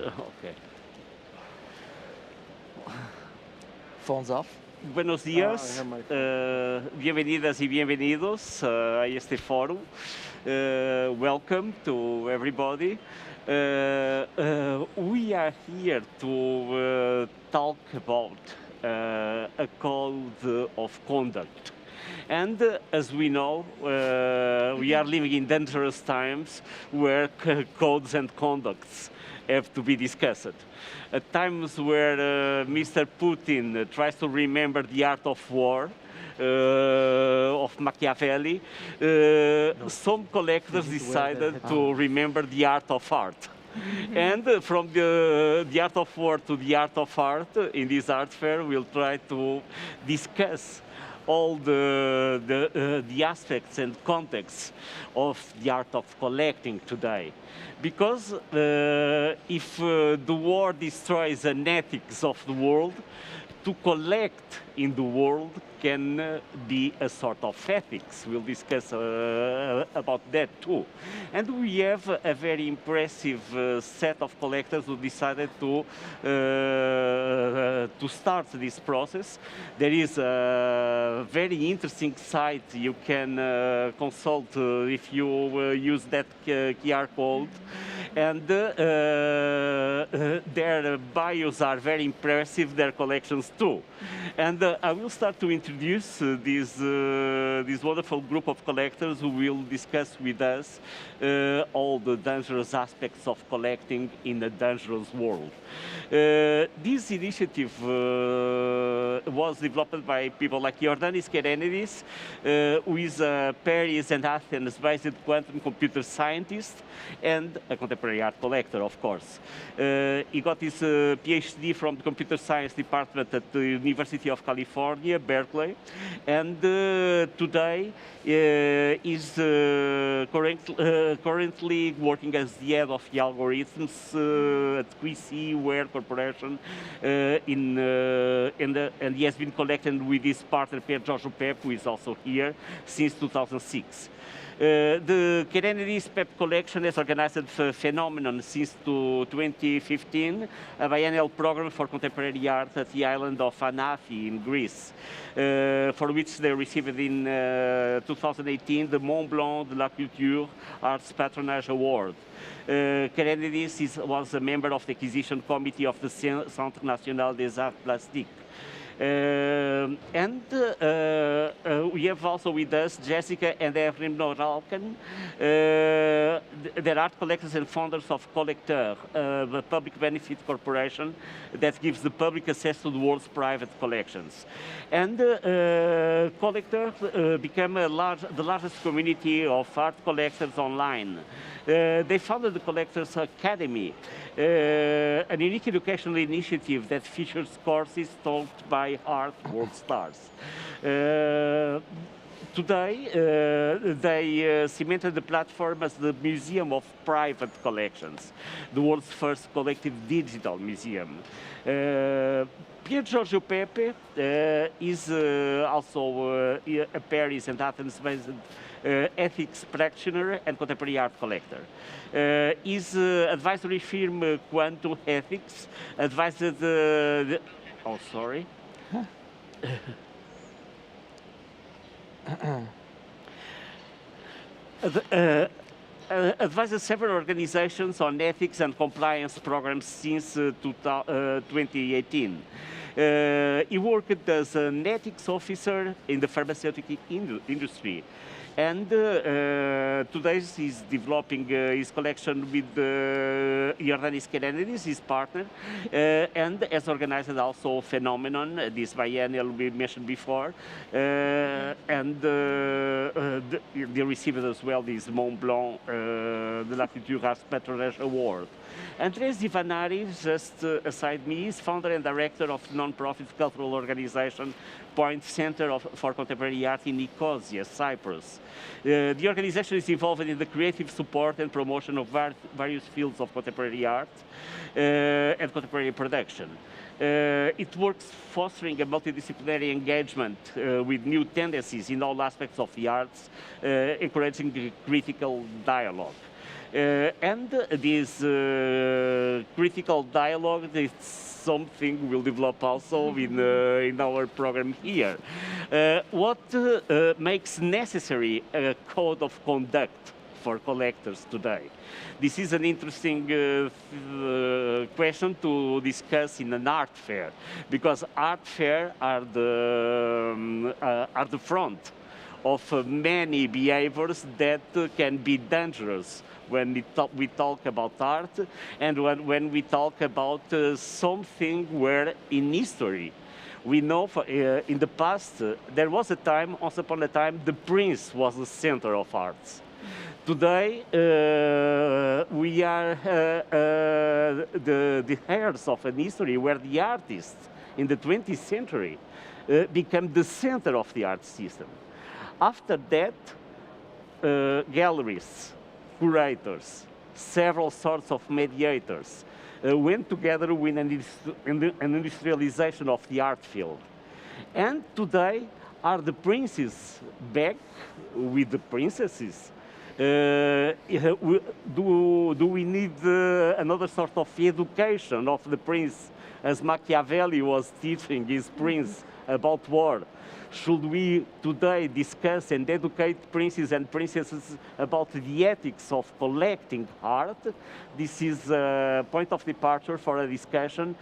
Okay. Phones off. Buenos I días, have my phone. bienvenidas y bienvenidos a este foro. Welcome to everybody. We are here to talk about a code of conduct. And as we know, we are living in dangerous times where codes and conducts have to be discussed. At times where Mr. Putin tries to remember the art of war, of Machiavelli, some collectors decided to remember the art of art. And from the art of war to the art of art, in this art fair, we'll try to discuss all the aspects and contexts of the art of collecting today. Because if the war destroys an ethics of the world, to collect in the world can be a sort of ethics. We'll discuss about that too. And we have a very impressive set of collectors who decided to start this process. There is a very interesting site you can consult if you use that QR code. And their bios are very impressive, their collections too. And I will start to introduce this wonderful group of collectors who will discuss with us all the dangerous aspects of collecting in a dangerous world. This initiative was developed by people like Jordanis Kerenidis, who is a Paris and Athens-based quantum computer scientist and a contemporary art collector, of course. He got his PhD from the computer science department at the University of California, Berkeley, and today is currently working as the head of the algorithms at QC Ware Corporation, and he has been collecting with his partner Pier Giorgio Pep, who is also here, since 2006. The Kerenidis PEP collection has organized a phenomenon since 2015, a biennial program for contemporary art at the island of Anafi in Greece, for which they received in 2018 the Mont Blanc de la Culture Arts Patronage Award. Kerenidis was a member of the acquisition committee of the Centre National des Arts Plastiques. We have also with us Jessica and Ephraim Noralken. They're art collectors and founders of Colecteur, the public benefit corporation that gives the public access to the world's private collections. And Colecteur became the largest community of art collectors online. They founded the Collectors Academy, an unique educational initiative that features courses taught by art world stars. Today, they cemented the platform as the Museum of Private Collections, the world's first collective digital museum. Pier Giorgio Pepe is also a Paris and Athens-based ethics practitioner and contemporary art collector. His advisory firm Quantum Ethics advised advises several organizations on ethics and compliance programs since 2018. He worked as an ethics officer in the pharmaceutical industry. And today he's developing his collection with Jordanis Kerenidis, his partner, and has organized also Phenomenon, this biennial we mentioned before, and they received as well this Mont Blanc de la Culture Arts Patronage Award. Andres Divanari, just aside me, is founder and director of the non-profit cultural organization Point Center for Contemporary Art in Nicosia, Cyprus. The organization is involved in the creative support and promotion of various fields of contemporary art and contemporary production. It works fostering a multidisciplinary engagement with new tendencies in all aspects of the arts, encouraging critical dialogue. And this critical dialogue is something we'll develop also in our program here. What makes necessary a code of conduct for collectors today? This is an interesting question to discuss in an art fair, because art fair are the front of many behaviors that can be dangerous when we talk about art, and when we talk about something where in history we know in the past there was a time, once upon a time, the prince was the center of arts. Today, we are the heirs of an history where the artists in the 20th century became the center of the art system. After that, galleries, curators, several sorts of mediators went together with an industrialization of the art field. And today are the princes back with the princesses. Do we need another sort of education of the prince, as Machiavelli was teaching his prince about war? Should we today discuss and educate princes and princesses about the ethics of collecting art? This is a point of departure for a discussion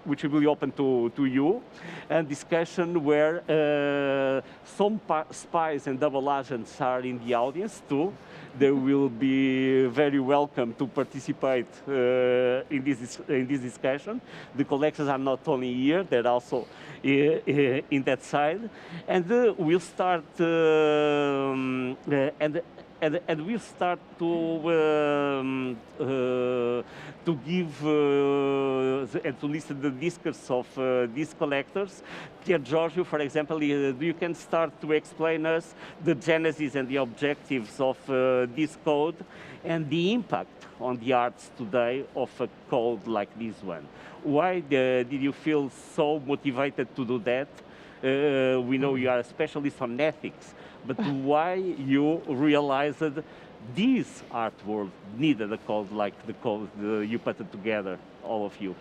which will be open to you, and discussion where some spies and double agents are in the audience too. They will be very welcome to participate in this discussion. The collectors are not only here, they're also in that side. And we'll start and we'll start to give and to listen to the discourse of these collectors. Pier Giorgio, for example, you can start to explain us the genesis and the objectives of this code and the impact on the arts today of a code like this one. Why did you feel so motivated to do that? We know you are a specialist on ethics, but why you realized that this art world needed a code like the code you put it together, all of you?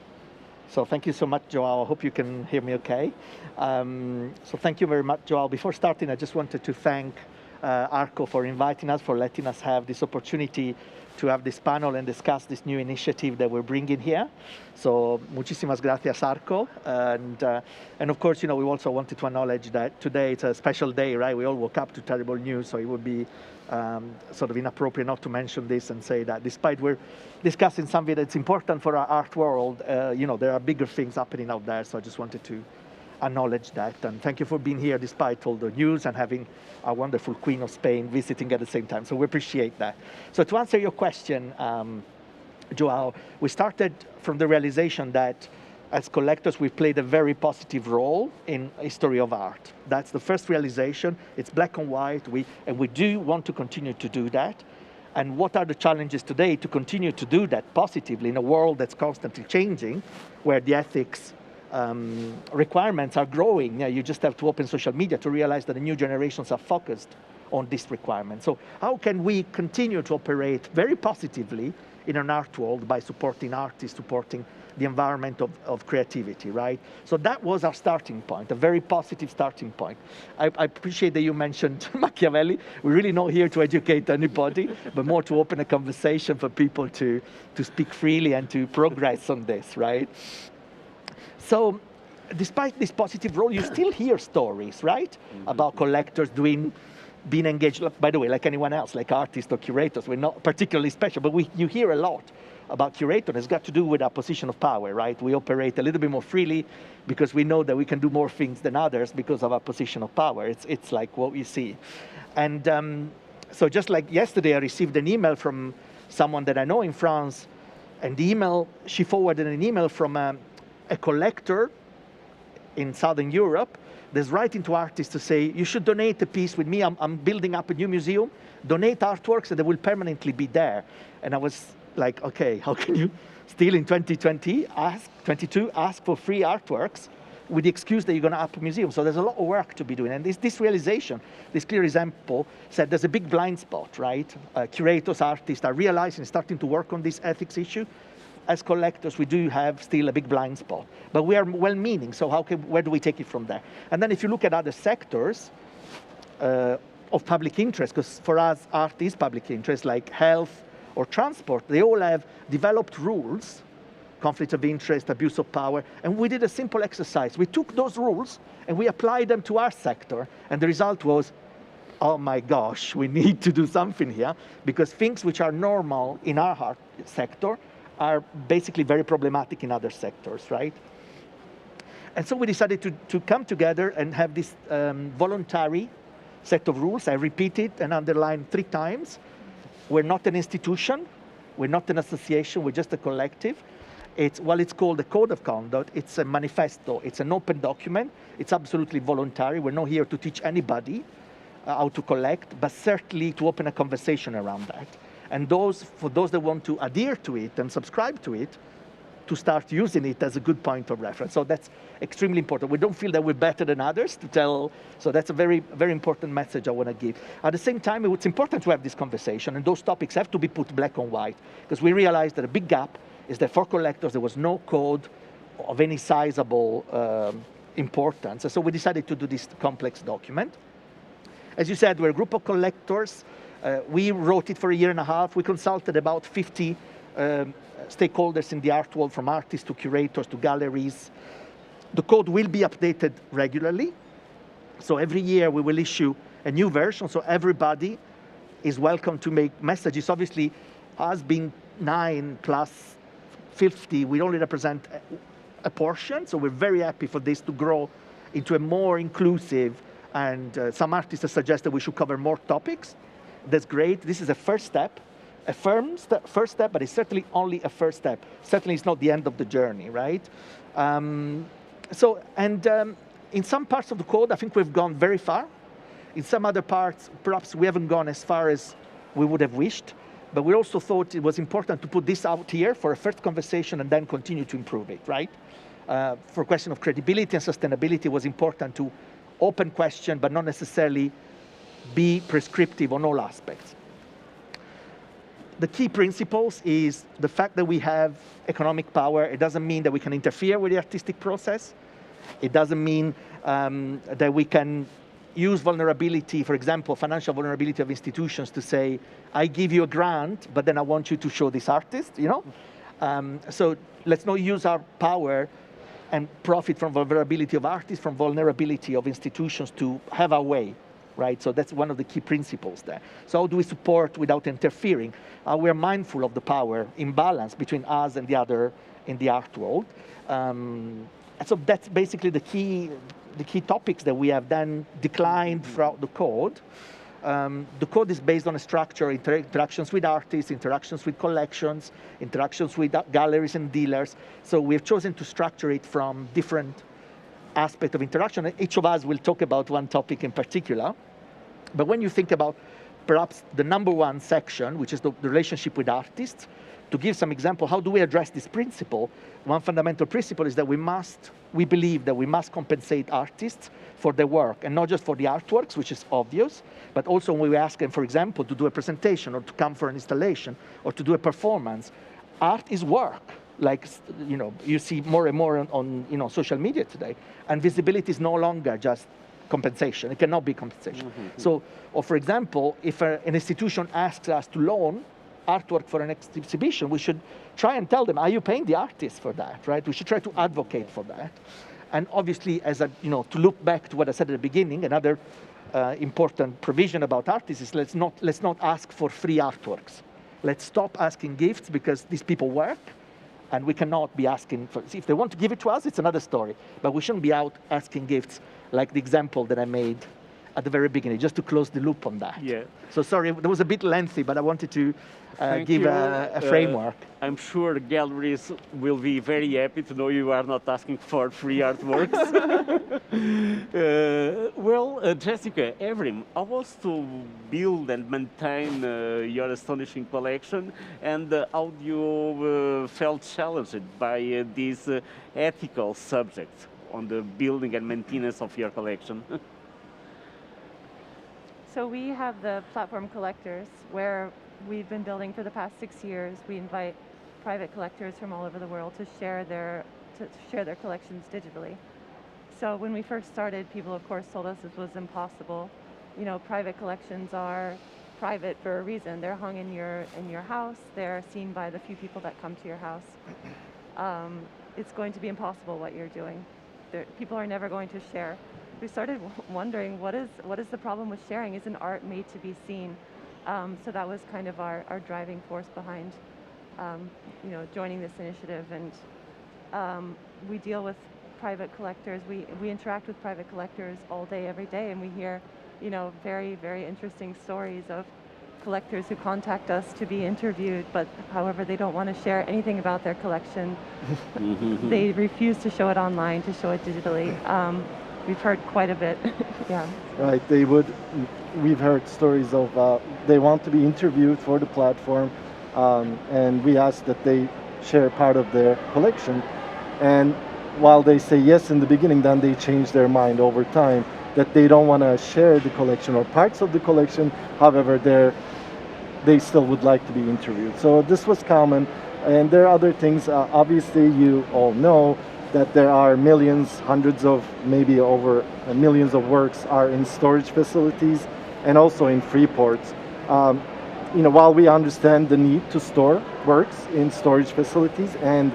So thank you so much, Joao. I hope you can hear me okay. So thank you very much, Joao. Before starting, I just wanted to thank Arco for inviting us, for letting us have this opportunity to have this panel and discuss this new initiative that we're bringing here. So muchísimas gracias, Arco. And of course, you know, we also wanted to acknowledge that today it's a special day, right? We all woke up to terrible news, so it would be sort of inappropriate not to mention this and say that despite we're discussing something that's important for our art world, you know, there are bigger things happening out there. So I just wanted to acknowledge that. And thank you for being here despite all the news and having our wonderful Queen of Spain visiting at the same time. So we appreciate that. So to answer your question, Joao, we started from the realization that as collectors, we've played a very positive role in history of art. That's the first realization. It's black and white, and we do want to continue to do that. And what are the challenges today to continue to do that positively in a world that's constantly changing, where the ethics requirements are growing? You just have to open social media to realize that the new generations are focused on this requirement. So how can we continue to operate very positively in an art world by supporting artists, supporting the environment of creativity, right? So that was our starting point, a very positive starting point. I appreciate that you mentioned Machiavelli. We're really not here to educate anybody, but more to open a conversation for people to speak freely and to progress on this, right? So despite this positive role, you still hear stories, right? About collectors being engaged, by the way, like anyone else, like artists or curators. We're not particularly special, but you hear a lot about curators. It's got to do with our position of power, right? We operate a little bit more freely because we know that we can do more things than others because of our position of power. It's like what we see. And so just like yesterday, I received an email from someone that I know in France, and the email, she forwarded an email from a collector in Southern Europe that's writing to artists to say, you should donate a piece with me. I'm building up a new museum. Donate artworks and they will permanently be there. And I was like, okay, how can you still in 2022 ask for free artworks with the excuse that you're going to up a museum. So there's a lot of work to be doing. And this realization, this clear example, said there's a big blind spot, right? Curators, artists are realizing, starting to work on this ethics issue. As collectors, we do have still a big blind spot. But we are well-meaning, so where do we take it from there? And then if you look at other sectors of public interest, because for us, art is public interest, like health or transport, they all have developed rules, conflict of interest, abuse of power, and we did a simple exercise. We took those rules and we applied them to our sector, and the result was, oh my gosh, we need to do something here, because things which are normal in our art sector are basically very problematic in other sectors, right? And so we decided to come together and have this voluntary set of rules. I repeat it and underline 3 times. We're not an institution, we're not an association, we're just a collective. It's called the Code of Conduct. It's a manifesto, it's an open document. It's absolutely voluntary. We're not here to teach anybody how to collect, but certainly to open a conversation around that. And for those that want to adhere to it and subscribe to it, to start using it as a good point of reference. So that's extremely important. We don't feel that we're better than others to tell, so that's a very, very important message I want to give. At the same time, it's important to have this conversation, and those topics have to be put black on white, because we realized that a big gap is that for collectors, there was no code of any sizable importance. And so we decided to do this complex document. As you said, we're a group of collectors. We wrote it for a year and a half. We consulted about 50 stakeholders in the art world, from artists to curators to galleries. The code will be updated regularly. So every year we will issue a new version, so everybody is welcome to make messages. Obviously, us being 9 plus 50, we only represent a portion, so we're very happy for this to grow into a more inclusive, and some artists have suggested we should cover more topics. That's great. This is a first step, a first step, but it's certainly only a first step. Certainly it's not the end of the journey, right? In some parts of the code, I think we've gone very far. In some other parts, perhaps we haven't gone as far as we would have wished, but we also thought it was important to put this out here for a first conversation and then continue to improve it, right? For a question of credibility and sustainability, it was important to open question, but not necessarily be prescriptive on all aspects. The key principles is the fact that we have economic power. It doesn't mean that we can interfere with the artistic process. It doesn't mean that we can use vulnerability, for example, financial vulnerability of institutions to say, I give you a grant, but then I want you to show this artist, you know? So let's not use our power and profit from vulnerability of artists, from vulnerability of institutions to have our way, right? So that's one of the key principles there. So how do we support without interfering? We're mindful of the power imbalance between us and the other in the art world. And so that's basically the key topics that we have then declined throughout the code. The code is based on a structure, interactions with artists, interactions with collections, interactions with galleries and dealers. So we've chosen to structure it from different aspects of interaction. Each of us will talk about one topic in particular. But when you think about perhaps the number one section, which is the relationship with artists, to give some example, how do we address this principle? One fundamental principle is that we believe that we must compensate artists for their work, and not just for the artworks, which is obvious, but also when we ask them, for example, to do a presentation or to come for an installation or to do a performance. Art is work. Like, you know, you see more and more on social media today, and visibility is no longer just compensation. It cannot be compensation. Mm-hmm. So, or for example, if an institution asks us to loan artwork for an exhibition, we should try and tell them, are you paying the artist for that, right? We should try to advocate for that. And obviously, to look back to what I said at the beginning, another important provision about artists is let's not ask for free artworks. Let's stop asking gifts, because these people work, and we cannot be asking for, if they want to give it to us, it's another story, but we shouldn't be out asking gifts like the example that I made at the very beginning, just to close the loop on that. Yeah. So sorry, that was a bit lengthy, but I wanted to give a framework. I'm sure galleries will be very happy to know you are not asking for free artworks. Jessica, Evrim, how was to build and maintain your astonishing collection, and how you felt challenged by these ethical subjects? on the building and maintenance of your collection? So we have the platform collectors where we've been building for the past 6 years. We invite private collectors from all over the world to share their collections digitally. So when we first started, people of course told us this was impossible. You know, private collections are private for a reason. They're hung in your house. They're seen by the few people that come to your house. It's going to be impossible what you're doing. People are never going to share. We started wondering what is the problem with sharing? Isn't art made to be seen? So that was kind of our driving force behind you know, joining this initiative. And we deal with private collectors. We interact with private collectors all day, every day, and we hear, you know, very, very interesting stories of collectors who contact us to be interviewed, but however they don't want to share anything about their collection. They refuse to show it online, to show it digitally. We've heard quite a bit. Yeah. Right, we've heard stories of they want to be interviewed for the platform, and we ask that they share part of their collection, and while they say yes in the beginning, then they change their mind over time that they don't want to share the collection or parts of the collection. However, they still would like to be interviewed. So this was common, and there are other things. Obviously, you all know that there are millions, hundreds of, maybe over millions of works are in storage facilities and also in free ports. You know, while we understand the need to store works in storage facilities and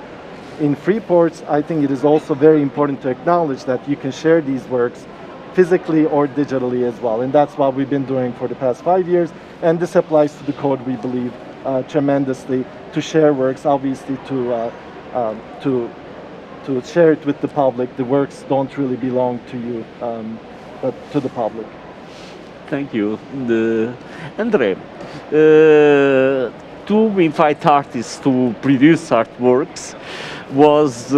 in free ports, I think it is also very important to acknowledge that you can share these works physically or digitally as well. And that's what we've been doing for the past 5 years. And this applies to the code, we believe, tremendously, to share works, obviously to share it with the public. The works don't really belong to you, but to the public. Thank you. Andre, to invite artists to produce artworks was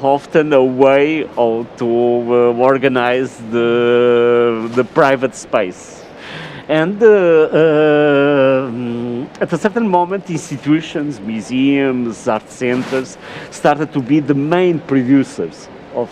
often a way to organize the private space. And at a certain moment, institutions, museums, art centers started to be the main producers of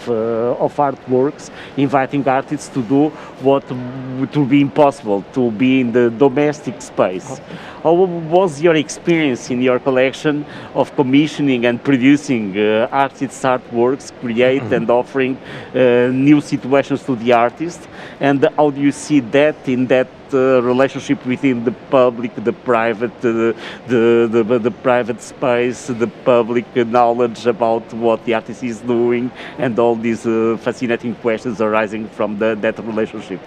artworks, inviting artists to do what would be impossible, to be in the domestic space. How was your experience in your collection of commissioning and producing artists' artworks, create and offering new situations to the artist? And how do you see that in that relationship within the public, the private, the private space, the public knowledge about what the artist is doing, and all these fascinating questions arising from that relationship?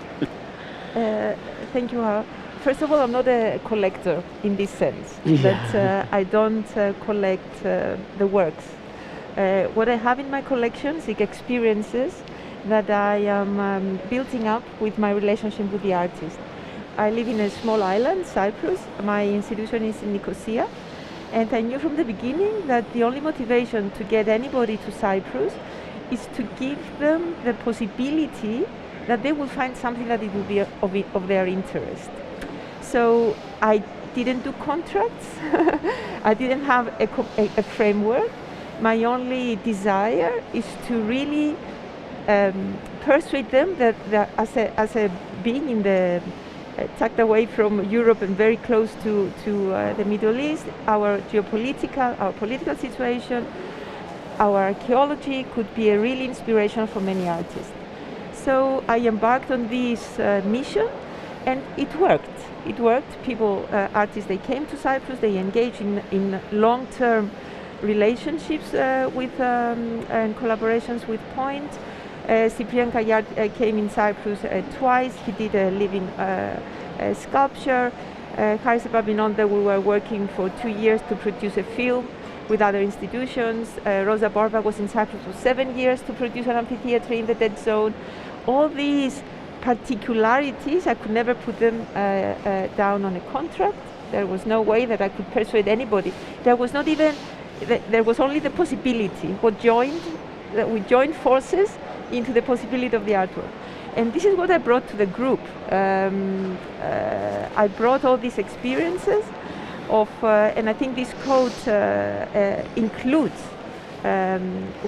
Thank you. First of all, I'm not a collector in this sense, that I don't collect the works. What I have in my collection is experiences that I am building up with my relationship with the artist. I live in a small island, Cyprus. My institution is in Nicosia, and I knew from the beginning that the only motivation to get anybody to Cyprus is to give them the possibility that they will find something that it will be of their interest. So I didn't do contracts. I didn't have a framework. My only desire is to really persuade them that as a being in the tucked away from Europe and very close to the Middle East, our political situation, our archaeology could be a real inspiration for many artists. So I embarked on this mission, and it worked. It worked. People, artists, they came to Cyprus, they engaged in long-term relationships with and collaborations with Point. Cyprian Kayard came in Cyprus twice. He did a living sculpture. Haris Babinonde, we were working for 2 years to produce a film with other institutions. Rosa Borba was in Cyprus for 7 years to produce an amphitheater in the dead zone. All these particularities, I could never put them down on a contract. There was no way that I could persuade anybody. There was not even, there was only the possibility. We joined forces into the possibility of the artwork. And this is what I brought to the group. I brought all these experiences of, and I think this code includes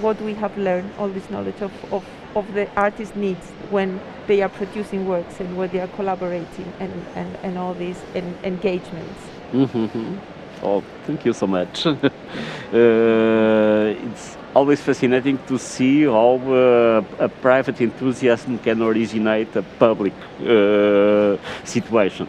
what we have learned, all this knowledge of the artist's needs when they are producing works and when they are collaborating and all these engagements. Oh, thank you so much. It's always fascinating to see how a private enthusiasm can originate a public situation.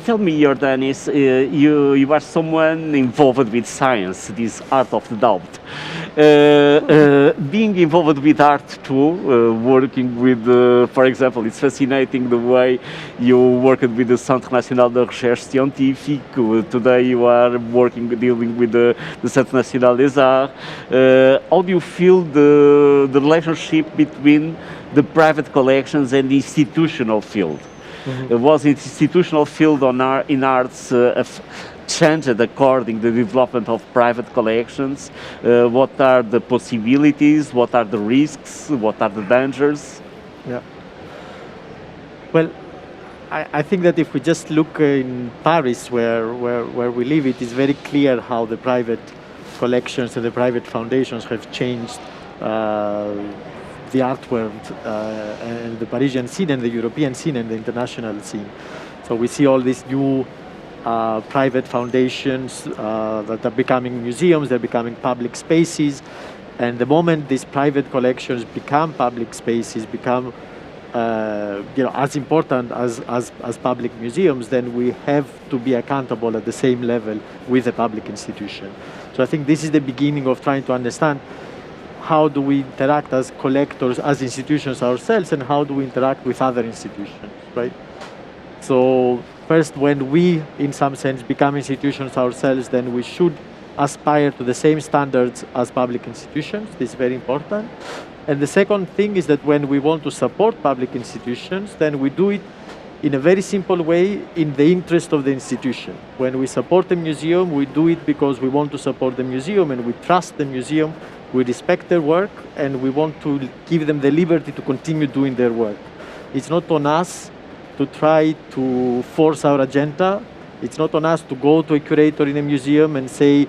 Tell me, Jordanis, you are someone involved with science, this art of the doubt. Being involved with art too, working with, for example, it's fascinating the way you worked with the Centre National de Recherche Scientifique. Today you are dealing with the Centre National des Arts. How do you feel the relationship between the private collections and the institutional field? Was the institutional field in arts changed according to the development of private collections? What are the possibilities? What are the risks? What are the dangers? Yeah. Well, I think that if we just look in Paris, where we live, it is very clear how the private collections and the private foundations have changed the art world and the Parisian scene and the European scene and the international scene. So we see all these new private foundations that are becoming museums, they're becoming public spaces. And the moment these private collections become public spaces, become as important as public museums, then we have to be accountable at the same level with a public institution. So I think this is the beginning of trying to understand how do we interact as collectors, as institutions ourselves, and how do we interact with other institutions, right? So first, when we, in some sense, become institutions ourselves, then we should aspire to the same standards as public institutions. This is very important. And the second thing is that when we want to support public institutions, then we do it in a very simple way in the interest of the institution. When we support a museum, we do it because we want to support the museum and we trust the museum, we respect their work, and we want to give them the liberty to continue doing their work. It's not on us to try to force our agenda. It's not on us to go to a curator in a museum and say,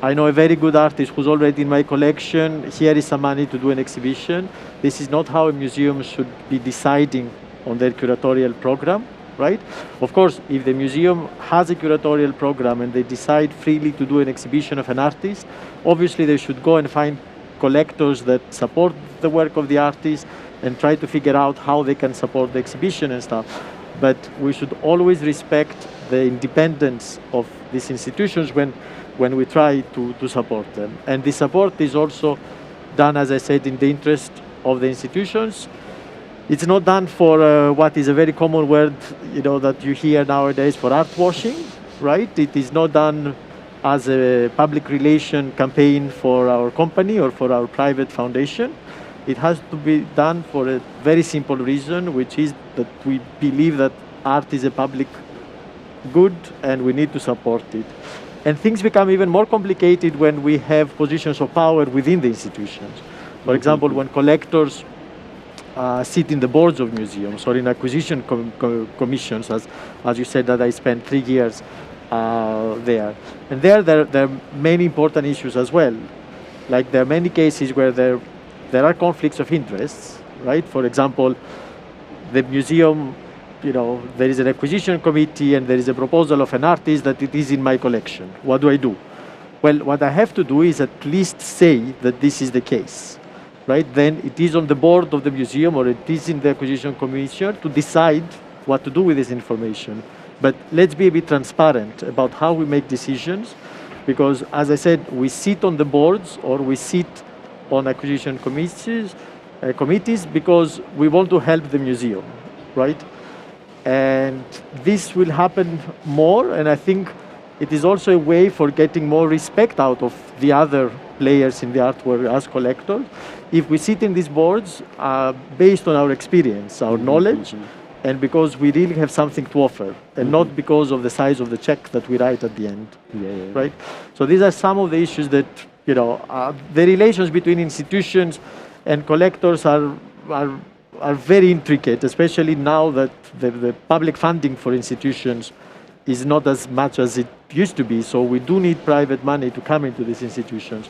I know a very good artist who's already in my collection, here is some money to do an exhibition. This is not how a museum should be deciding on their curatorial program, right? Of course, if the museum has a curatorial program and they decide freely to do an exhibition of an artist, obviously they should go and find collectors that support the work of the artist and try to figure out how they can support the exhibition and stuff. But we should always respect the independence of these institutions when we try to support them. And the support is also done, as I said, in the interest of the institutions. It's not done for what is a very common word, that you hear nowadays, for art washing, right? It is not done as a public relation campaign for our company or for our private foundation. It has to be done for a very simple reason, which is that we believe that art is a public good and we need to support it. And things become even more complicated when we have positions of power within the institutions. For example, when collectors sit in the boards of museums or in acquisition commissions, as you said, that I spent 3 years there. And there are many important issues as well. Like there are many cases where there are conflicts of interests, right? For example, the museum, there is an acquisition committee and there is a proposal of an artist that it is in my collection. What do I do? Well, what I have to do is at least say that this is the case, right? Then it is on the board of the museum or it is in the acquisition commission to decide what to do with this information. But let's be a bit transparent about how we make decisions, because as I said, we sit on the boards or we sit on acquisition committees because we want to help the museum, right? And this will happen more, and I think it is also a way for getting more respect out of the other players in the art world as collectors. If we sit in these boards based on our experience, our knowledge, and because we really have something to offer, and not because of the size of the check that we write at the end, right? So these are some of the issues that, the relations between institutions and collectors are very intricate, especially now that the public funding for institutions is not as much as it used to be. So we do need private money to come into these institutions.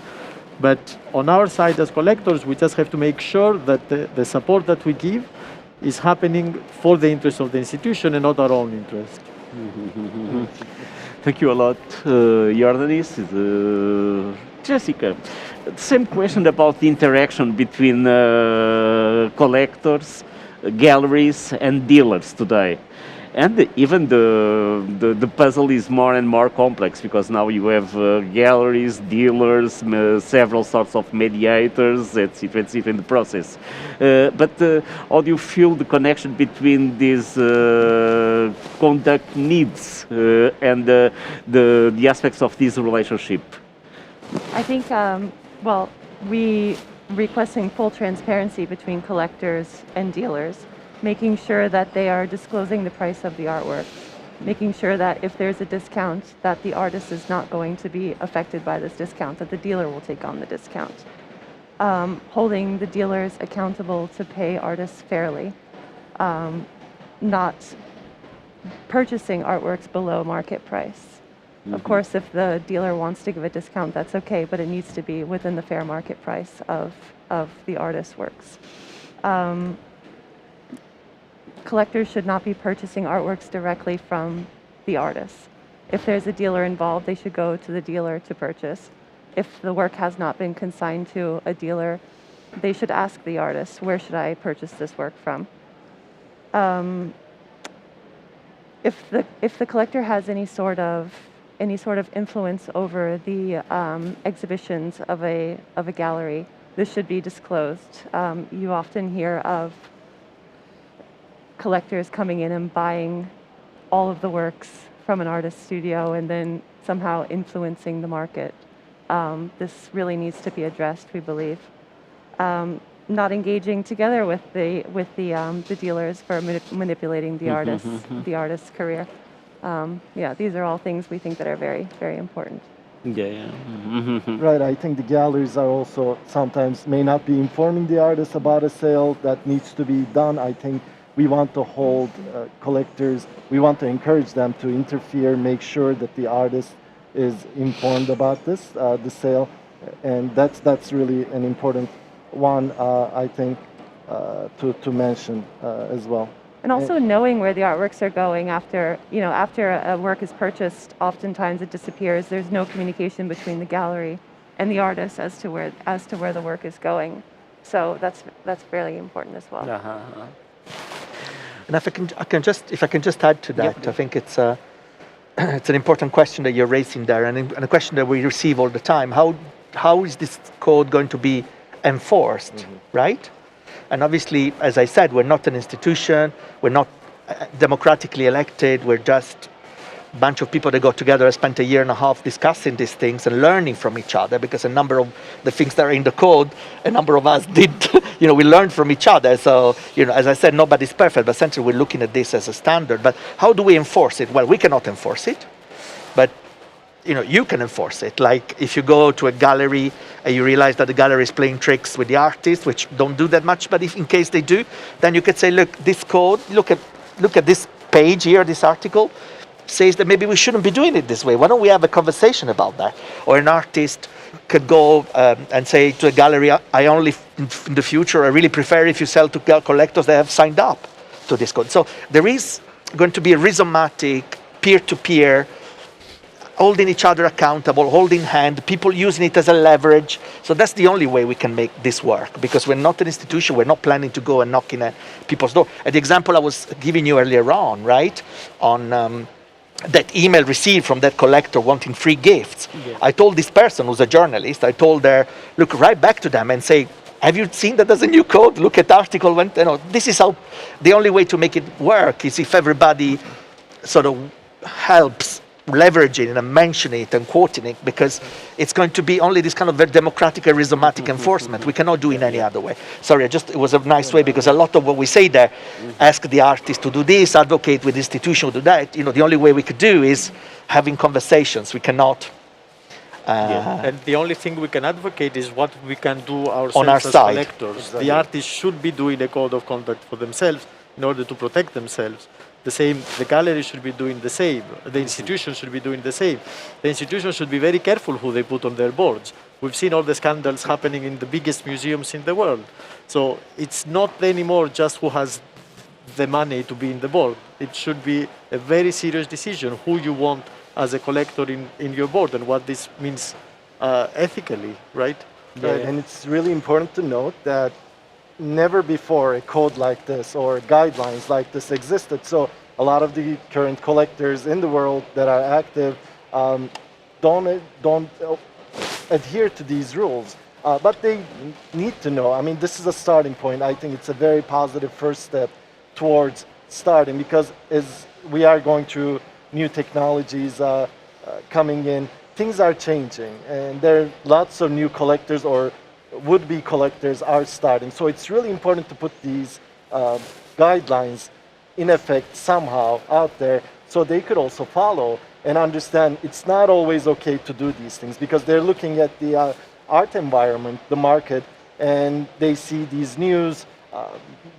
But on our side as collectors, we just have to make sure that the support that we give is happening for the interest of the institution and not our own interest. Thank you a lot, Jordanis. Jessica, same question about the interaction between collectors, galleries, and dealers today. And even the puzzle is more and more complex because now you have galleries, dealers, several sorts of mediators, etc., in the process. But how do you feel the connection between these conduct needs and the aspects of this relationship? I think, well, we requesting full transparency between collectors and dealers, making sure that they are disclosing the price of the artwork, making sure that if there's a discount, that the artist is not going to be affected by this discount, that the dealer will take on the discount. Holding the dealers accountable to pay artists fairly, not purchasing artworks below market price. Of course, if the dealer wants to give a discount, that's okay, but it needs to be within the fair market price of the artist's works. Collectors should not be purchasing artworks directly from the artists. If there's a dealer involved, they should go to the dealer to purchase. If the work has not been consigned to a dealer, they should ask the artist, where should I purchase this work from? If the collector has any sort of influence over the exhibitions of a gallery, this should be disclosed. You often hear of collectors coming in and buying all of the works from an artist's studio and then somehow influencing the market. This really needs to be addressed, we believe. Not engaging together with the dealers for manipulating the artist's career. Yeah, these are all things we think that are very, very important. Yeah. Right, I think the galleries are also sometimes may not be informing the artists about a sale that needs to be done. I think we want to hold collectors, we want to encourage them to interfere, make sure that the artist is informed about this, the sale, and that's really an important one, I think, to mention as well. And also knowing where the artworks are going after a work is purchased, oftentimes it disappears. There's no communication between the gallery and the artist as to where the work is going. So that's fairly important as well. And if I can just add to that, I think it's an important question that you're raising there, and a question that we receive all the time. How is this code going to be enforced, right? And obviously, as I said, we're not an institution, we're not democratically elected, we're just a bunch of people that got together and spent a year and a half discussing these things and learning from each other, because a number of the things that are in the code, a number of us did, we learned from each other. So, as I said, nobody's perfect, but essentially we're looking at this as a standard. But how do we enforce it? Well, we cannot enforce it, but you can enforce it. Like if you go to a gallery and you realize that the gallery is playing tricks with the artist, which don't do that much, but if in case they do, then you could say, look, this code, look at this page here, this article says that maybe we shouldn't be doing it this way. Why don't we have a conversation about that? Or an artist could go and say to a gallery, I only, in the future, I really prefer if you sell to collectors that have signed up to this code. So there is going to be a rhizomatic, peer-to-peer, holding each other accountable, holding hand, people using it as a leverage. So that's the only way we can make this work, because we're not an institution, we're not planning to go and knocking at people's door. The example I was giving you earlier on, right, on that email received from that collector wanting free gifts. Yeah. I told this person who's a journalist, I told her, look, write back to them and say, have you seen that there's a new code? Look at the article. This is how, the only way to make it work is if everybody sort of helps leveraging and mentioning it and quoting it, because it's going to be only this kind of very democratic and rhizomatic enforcement. We cannot do it in any other way. Sorry, it was a nice way, because a lot of what we say there, ask the artist to do this, advocate with the institution to do that. The only way we could do is having conversations. We cannot. And the only thing we can advocate is what we can do ourselves on our as side. Collectors. Exactly. The artists should be doing a code of conduct for themselves in order to protect themselves. the same, the gallery should be doing the same, the institution should be doing the same. The institution should be very careful who they put on their boards. We've seen all the scandals happening in the biggest museums in the world. So it's not anymore just who has the money to be in the board. It should be a very serious decision who you want as a collector in your board and what this means ethically, right? Right, and it's really important to note that never before a code like this or guidelines like this existed. So a lot of the current collectors in the world that are active don't adhere to these rules. But they need to know. I mean, this is a starting point. I think it's a very positive first step towards starting, because as we are going through new technologies coming in, things are changing, and there are lots of new collectors or would-be collectors are starting. So it's really important to put these guidelines in effect somehow out there so they could also follow and understand it's not always okay to do these things, because they're looking at the art environment, the market, and they see these news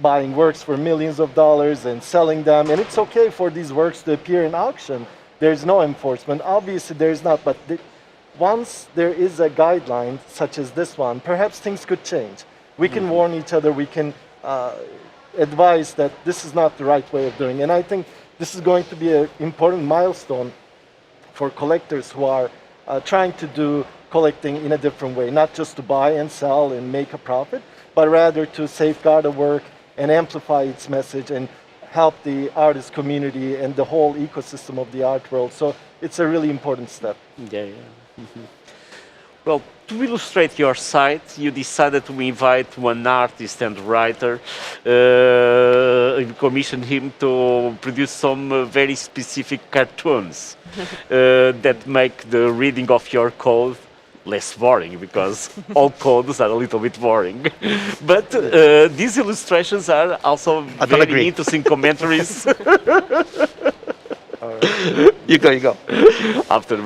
buying works for millions of dollars and selling them, and it's okay for these works to appear in auction. There's no enforcement. Obviously, there's not, but once there is a guideline such as this one, perhaps things could change. We can warn each other, we can advise that this is not the right way of doing it. And I think this is going to be an important milestone for collectors who are trying to do collecting in a different way, not just to buy and sell and make a profit, but rather to safeguard a work and amplify its message and help the artist community and the whole ecosystem of the art world. So it's a really important step. Yeah. Well, to illustrate your site, you decided to invite one artist and writer and commission him to produce some very specific cartoons that make the reading of your code less boring, because all codes are a little bit boring. But these illustrations are also very interesting commentaries. You go. After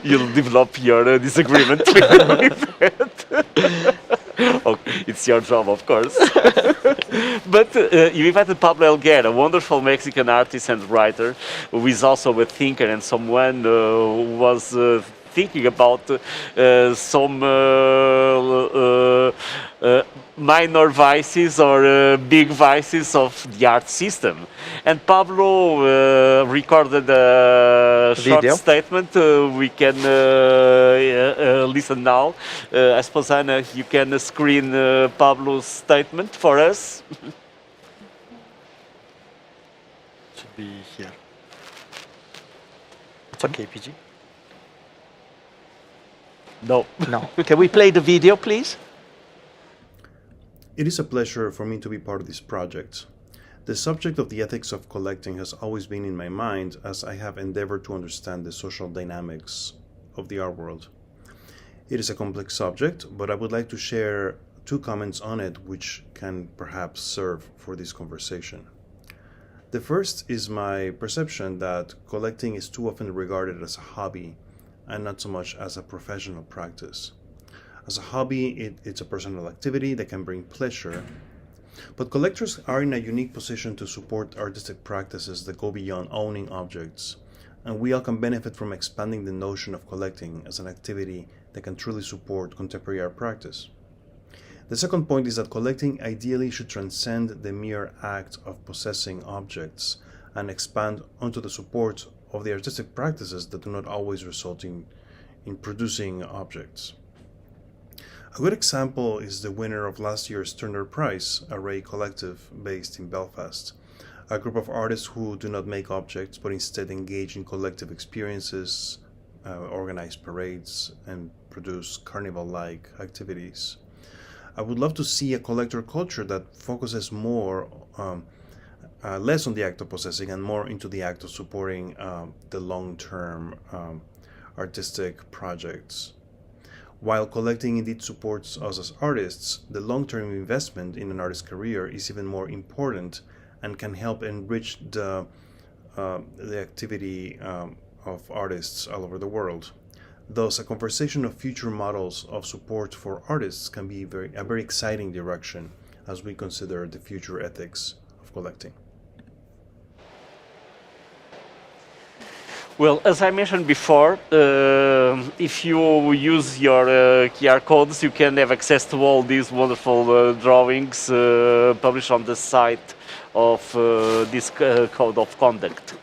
you'll develop your disagreement with it. Okay, it's your job, of course. But you invited Pablo Helguera, a wonderful Mexican artist and writer, who is also a thinker and someone who was thinking about some minor vices or big vices of the art system. And Pablo recorded a short statement. We can listen now. I suppose, Anna, you can screen Pablo's statement for us. Should be here. It's okay, PG. No. Can we play the video, please? It is a pleasure for me to be part of this project. The subject of the ethics of collecting has always been in my mind, as I have endeavored to understand the social dynamics of the art world. It is a complex subject, but I would like to share 2 comments on it which can perhaps serve for this conversation. The first is my perception that collecting is too often regarded as a hobby and not so much as a professional practice. As a hobby, it's a personal activity that can bring pleasure, but collectors are in a unique position to support artistic practices that go beyond owning objects, and we all can benefit from expanding the notion of collecting as an activity that can truly support contemporary art practice. The second point is that collecting ideally should transcend the mere act of possessing objects and expand onto the support of the artistic practices that do not always result in producing objects. A good example is the winner of last year's Turner Prize, a Ray collective based in Belfast, a group of artists who do not make objects but instead engage in collective experiences, organize parades, and produce carnival-like activities. I would love to see a collector culture that focuses more less on the act of possessing and more into the act of supporting the long-term artistic projects. While collecting indeed supports us as artists, the long-term investment in an artist's career is even more important and can help enrich the activity of artists all over the world. Thus, a conversation of future models of support for artists can be a very exciting direction as we consider the future ethics of collecting. Well, as I mentioned before, if you use your QR codes, you can have access to all these wonderful drawings published on the site of this code of conduct.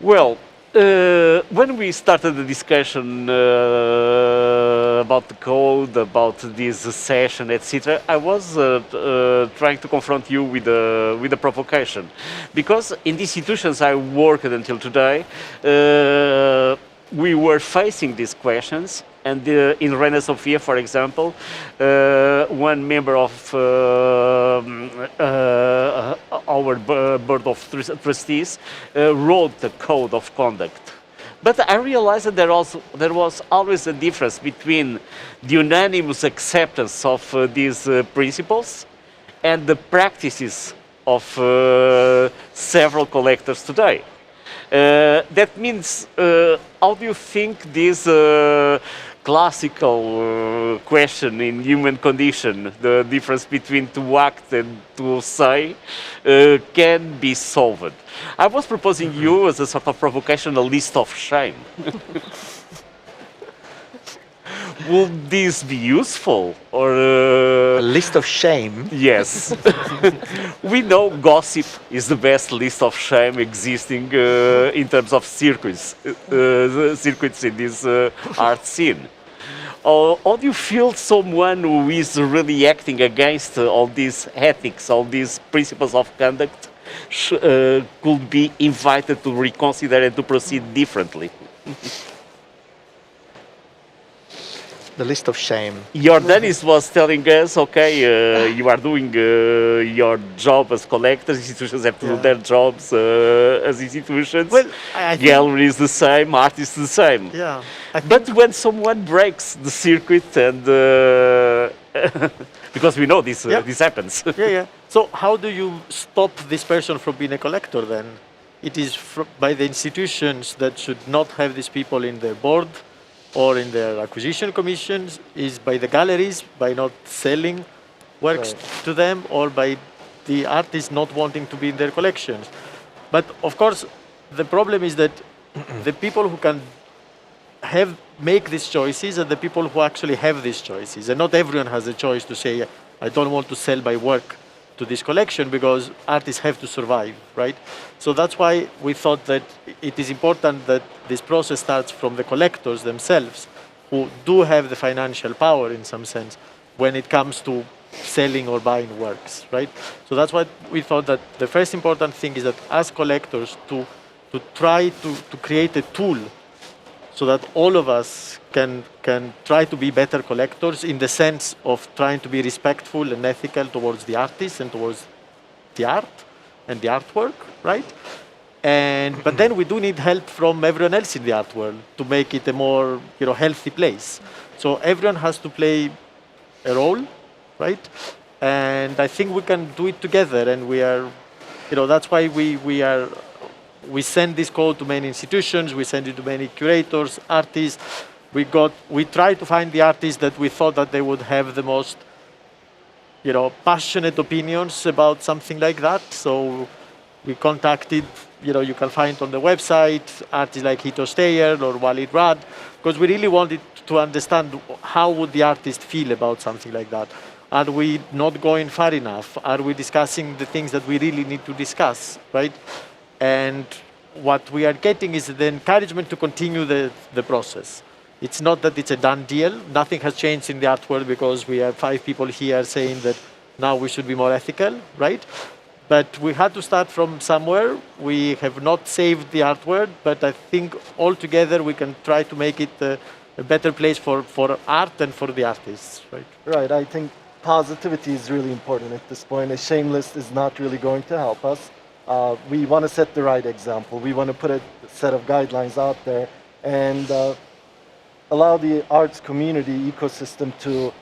Well, when we started the discussion about the code, about this session, etc., I was trying to confront you with a provocation, because in the institutions I worked until today, we were facing these questions. And in Reina Sofia, for example, one member of our board of trustees wrote the code of conduct. But I realized that there was always a difference between the unanimous acceptance of these principles and the practices of several collectors today. That means, how do you think this classical question in human condition, the difference between to act and to say, can be solved? I was proposing you, as a sort of provocation, a list of shame. Would this be useful, or A list of shame. yes? We know gossip is the best list of shame existing in terms of circuits in this art scene. How do you feel someone who is really acting against all these ethics, all these principles of conduct, could be invited to reconsider and to proceed differently? The list of shame. Jordanis was telling us, okay, you are doing your job as collectors, institutions have to do their jobs as institutions. Well, I think, Gallery is the same, art is the same. yeah, But when someone breaks the circuit and because we know this this happens. yeah. So how do you stop this person from being a collector then? It is by the institutions that should not have these people in their board or in their acquisition commissions, is by the galleries, by not selling works to them, or by the artists not wanting to be in their collections. But of course, the problem is that the people who can make these choices are the people who actually have these choices. And not everyone has a choice to say, I don't want to sell my work to this collection, because artists have to survive, right? So that's why we thought that it is important that this process starts from the collectors themselves, who do have the financial power in some sense when it comes to selling or buying works, right? So that's why we thought that the first important thing is that as collectors to try to create a tool so that all of us can try to be better collectors, in the sense of trying to be respectful and ethical towards the artists and towards the art and the artwork, right? But then we do need help from everyone else in the art world to make it a more healthy place. So everyone has to play a role, right? And I think we can do it together, and we are, that's why we send this code to many institutions, we send it to many curators, artists. We try to find the artists that we thought that they would have the most, passionate opinions about something like that. So we contacted, you can find on the website, artists like Hito Steyer or Walid Rad, because we really wanted to understand how would the artist feel about something like that. Are we not going far enough? Are we discussing the things that we really need to discuss, right? And what we are getting is the encouragement to continue the process. It's not that it's a done deal. Nothing has changed in the art world because we have 5 people here saying that now we should be more ethical, right? But we had to start from somewhere. We have not saved the art world, but I think all together we can try to make it a better place for art and for the artists, right? Right, I think positivity is really important at this point. A shame list is not really going to help us. We want to set the right example. We want to put a set of guidelines out there and allow the arts community ecosystem to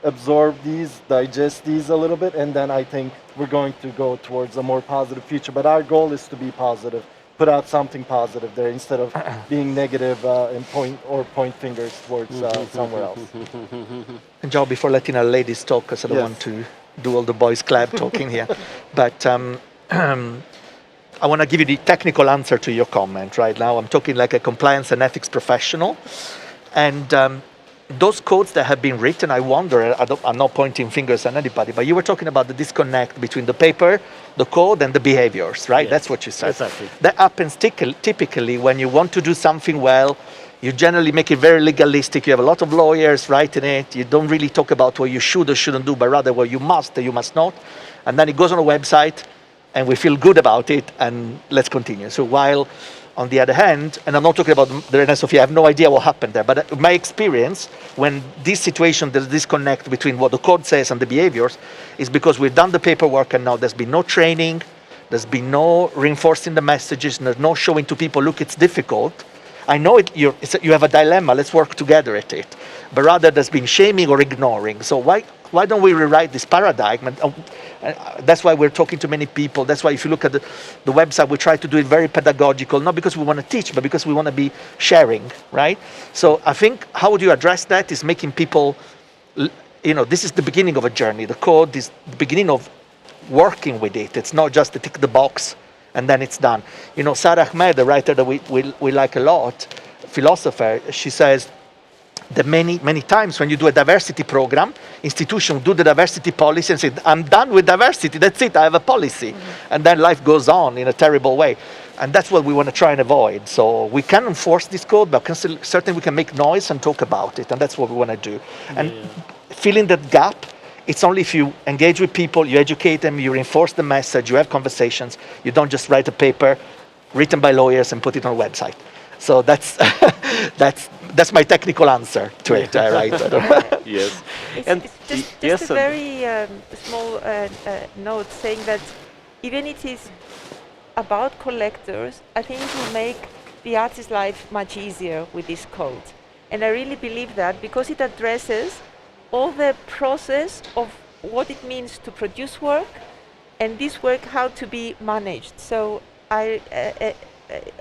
absorb these, digest these a little bit, and then I think we're going to go towards a more positive future. But our goal is to be positive, put out something positive there instead of being negative and point fingers towards somewhere else. And Joe, before letting our ladies talk, because I don't want to do all the boys' club talking here, but I want to give you the technical answer to your comment right now. I'm talking like a compliance and ethics professional. And those codes that have been written, I wonder, I'm not pointing fingers at anybody, but you were talking about the disconnect between the paper, the code, and the behaviors, right? Yes, That's what you said. exactly. That happens typically when you want to do something well. You generally make it very legalistic. You have a lot of lawyers writing it. You don't really talk about what you should or shouldn't do, but rather what you must or you must not. And then it goes on a website, and we feel good about it, and let's continue. So while on the other hand, and I'm not talking about the Renaissance Sophia, I have no idea what happened there, but my experience, when this situation, the disconnect between what the code says and the behaviors, is because we've done the paperwork and now there's been no training, there's been no reinforcing the messages, no showing to people, look, it's difficult. I know you have a dilemma, let's work together at it. But rather there's been shaming or ignoring. So why don't we rewrite this paradigm? And that's why we're talking to many people. That's why if you look at the website, we try to do it very pedagogical, not because we want to teach, but because we want to be sharing, right? So I think how would you address that is making people, this is the beginning of a journey. The code is the beginning of working with it. It's not just to tick the box and then it's done. Sarah Ahmed, the writer that we like a lot, philosopher, she says that many times when you do a diversity program, institutions do the diversity policy and say, I'm done with diversity, that's it, I have a policy. Mm-hmm. And then life goes on in a terrible way. And that's what we want to try and avoid. So we can enforce this code, but certainly we can make noise and talk about it. And that's what we want to do. And filling that gap, it's only if you engage with people, you educate them, you reinforce the message, you have conversations, you don't just write a paper written by lawyers and put it on a website. So that's that's my technical answer to it, right? Yes. It's just a very small note saying that even it is about collectors, I think it will make the artist's life much easier with this code. And I really believe that because it addresses all the process of what it means to produce work and this work how to be managed. So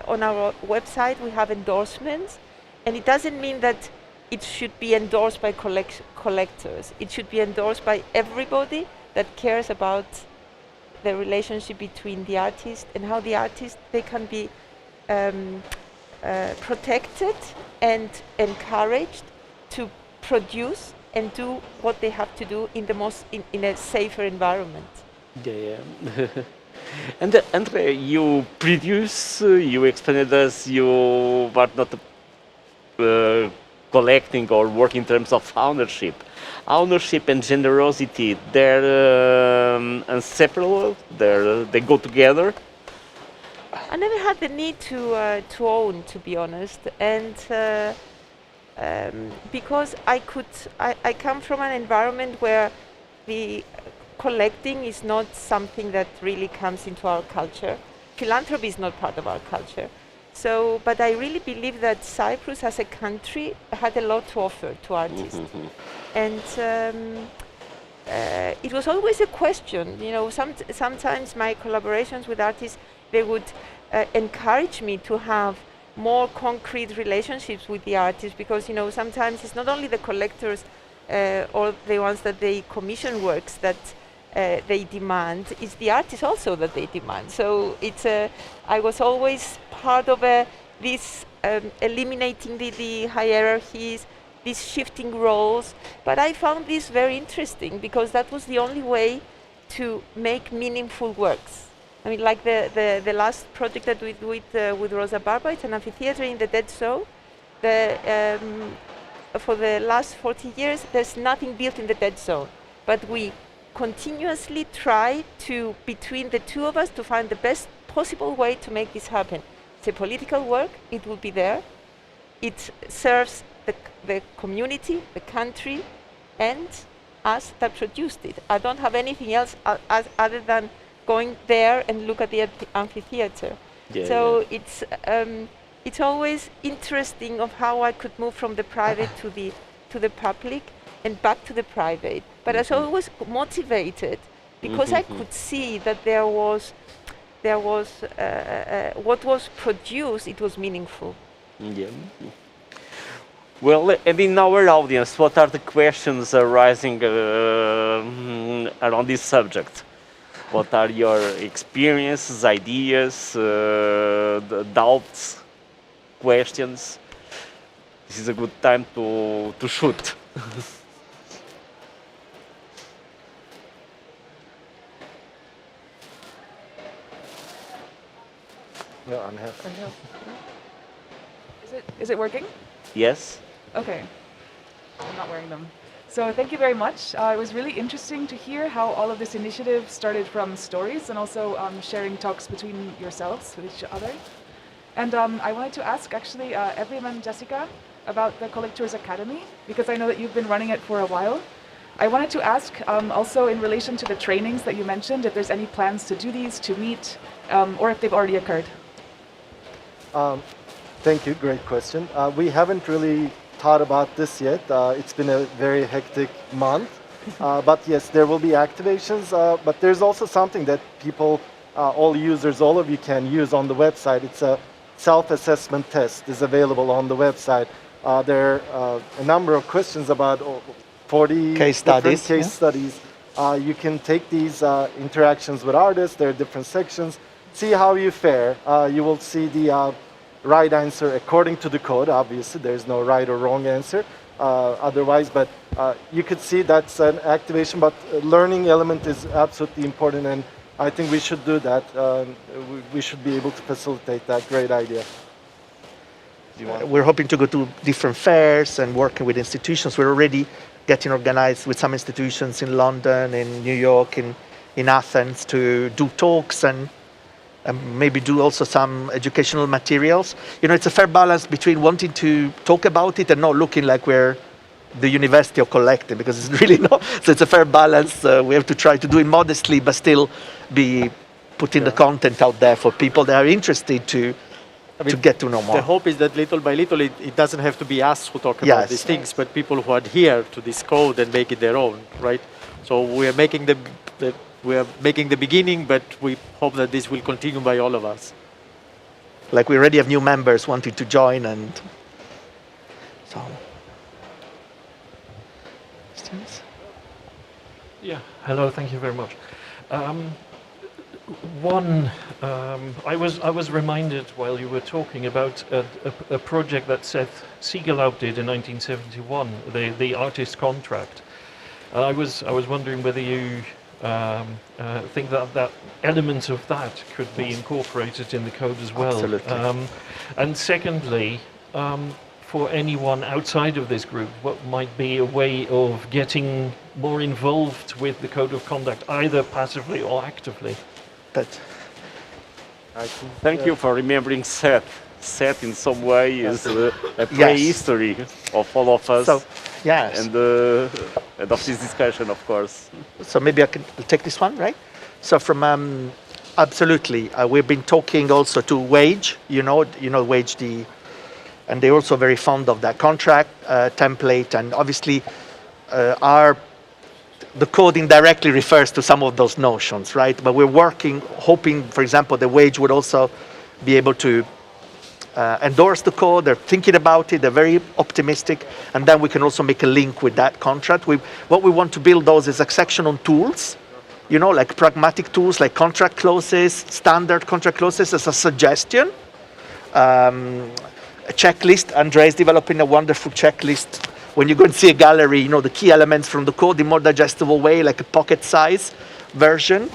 on our website we have endorsements, and it doesn't mean that it should be endorsed by collectors. It should be endorsed by everybody that cares about the relationship between the artist and how the artist, they can be protected and encouraged to produce and do what they have to do in a safer environment. Yeah. And Andre, you produce, you explained us, you are not collecting or work in terms of ownership. Ownership and generosity, they're inseparable, they go together. I never had the need to own, to be honest, and because I come from an environment where the collecting is not something that really comes into our culture. Philanthropy is not part of our culture. So, but I really believe that Cyprus as a country had a lot to offer to artists. Mm-hmm. And it was always a question, sometimes my collaborations with artists, they would encourage me to have more concrete relationships with the artists, because sometimes it's not only the collectors or the ones that they commission works that they demand, it's the artists also that they demand. So I was always part of this eliminating the hierarchies, these shifting roles, but I found this very interesting because that was the only way to make meaningful works. I mean, like the last project that we did with Rosa Barba, it's an amphitheater in the Dead Zone. For the last 40 years, there's nothing built in the Dead Zone, but we continuously try to, between the two of us, to find the best possible way to make this happen. It's a political work, it will be there. It serves the community, the country, and us that produced it. I don't have anything else other than going there and look at the amphitheater. Yeah, so yeah. It's always interesting of how I could move from the private to the public and back to the private. But I was always motivated because I could see that there was what was produced, it was meaningful. Yeah. Well, and in our audience, what are the questions arising around this subject? What are your experiences, ideas, doubts, questions? This is a good time to shoot. No, I'm happy. Is it working? Yes? Okay. I'm not wearing them. So thank you very much. It was really interesting to hear how all of this initiative started from stories and also sharing talks between yourselves with each other. And I wanted to ask actually Evrim and Jessica about the Collectors Academy, because I know that you've been running it for a while. I wanted to ask also in relation to the trainings that you mentioned, if there's any plans to do these, to meet, or if they've already occurred. Thank you, great question. We haven't really thought about this yet. It's been a very hectic month. But yes, there will be activations, but there's also something that people, all users, all of you can use on the website. It's a self-assessment test is available on the website. There are a number of questions about 40 Case different studies, case yeah. studies. You can take these interactions with artists. There are different sections. See how you fare. You will see the right answer according to the code. Obviously, there's no right or wrong answer otherwise, but you could see that's an activation, but learning element is absolutely important, and I think we should do that. We should be able to facilitate that. Great idea. Do you want? We're hoping to go to different fairs and working with institutions. We're already getting organized with some institutions in London, in New York, in Athens to do talks and maybe do also some educational materials. You know, it's a fair balance between wanting to talk about it and not looking like we're the University of Collecting, because it's really not. So it's a fair balance. We have to try to do it modestly, but still be putting the content out there for people that are interested to get to know more. The hope is that little by little, it doesn't have to be us who talk about these things, but people who adhere to this code and make it their own, right? So we are making the beginning, but we hope that this will continue by all of us. Like we already have new members wanting to join, and so. Questions? Yeah. Hello. Thank you very much. I was reminded while you were talking about a project that Seth Siegelau did in 1971, the artist contract. And I was wondering whether you think that elements of that could be incorporated in the code as well. Absolutely. And secondly, for anyone outside of this group, what might be a way of getting more involved with the code of conduct, either passively or actively? Thank you for remembering Seth. Seth, in some way, is a prehistory of all of us. So, yes. And of this discussion, of course. So maybe I can take this one, right? So from absolutely, we've been talking also to Wage. You know Wage, and they're also very fond of that contract template, and obviously the code indirectly refers to some of those notions, right? But we're working, hoping, for example, the Wage would also be able to endorse the code. They're thinking about it. They're very optimistic, and then we can also make a link with that contract. What we want to build those is a section on tools, like pragmatic tools, like contract clauses, standard contract clauses as a suggestion. A checklist. Andrea is developing a wonderful checklist. When you go and see a gallery, the key elements from the code in more digestible way, like a pocket-size version.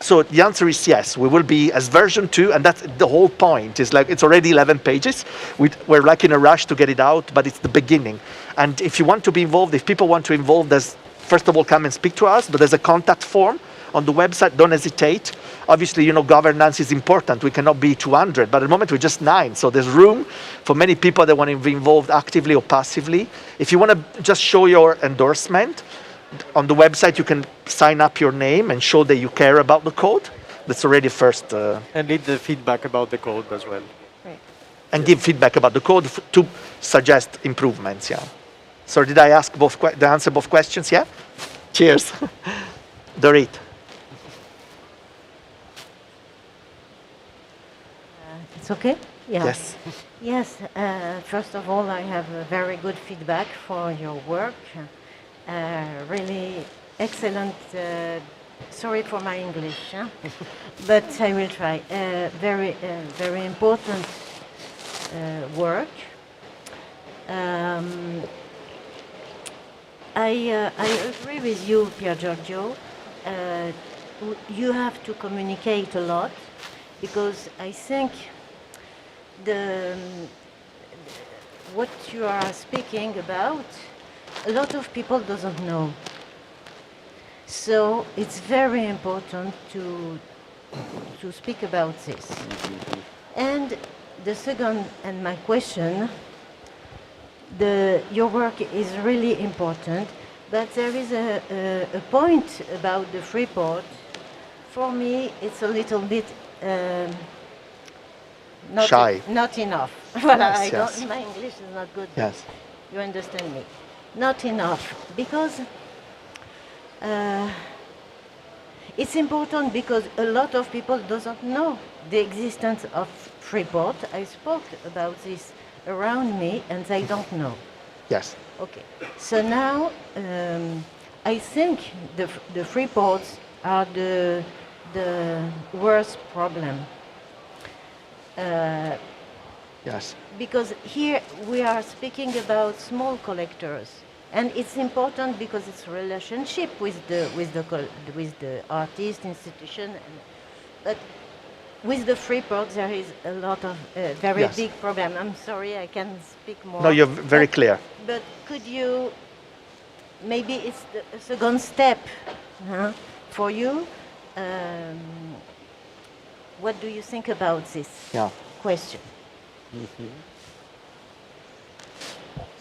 So the answer is yes. We will be as version 2, and that's the whole point. It's like it's already 11 pages. We're like in a rush to get it out, but it's the beginning. And if you want to be involved, if people want to involve, first of all, come and speak to us. But there's a contact form on the website. Don't hesitate. Obviously, governance is important. We cannot be 200, but at the moment we're just 9. So there's room for many people that want to be involved actively or passively. If you want to just show your endorsement, on the website you can sign up your name and show that you care about the code. That's already first. And leave the feedback about the code as well. Right. And give feedback about the code to suggest improvements, yeah. So did I answer both questions, yeah? Cheers. Dorit. It's okay? Yeah. Yes. Yes, first of all, I have very good feedback for your work. Really excellent Sorry for my English, huh? But I will try. Very important work. I agree with you, Pier Giorgio. You have to communicate a lot, because I think what you are speaking about, a lot of people doesn't know. So it's very important to speak about this. And the second, and my question, your work is really important, but there is a point about the Freeport. For me, it's a little bit Shy. not enough. Well, Yes, yes. My English is not good. Yes. You understand me? Not enough, because it's important, because a lot of people doesn't know the existence of Freeport. I spoke about this around me, and they don't know. Yes. Okay. So now I think the Freeports are the worst problem. Yes. Because here we are speaking about small collectors, and it's important because it's a relationship with the artist institution. But with the Freeport, there is a lot of very Yes. big problem. I'm sorry, I can speak more. No, you're very clear. But could you, maybe it's the second step for you. What do you think about this question?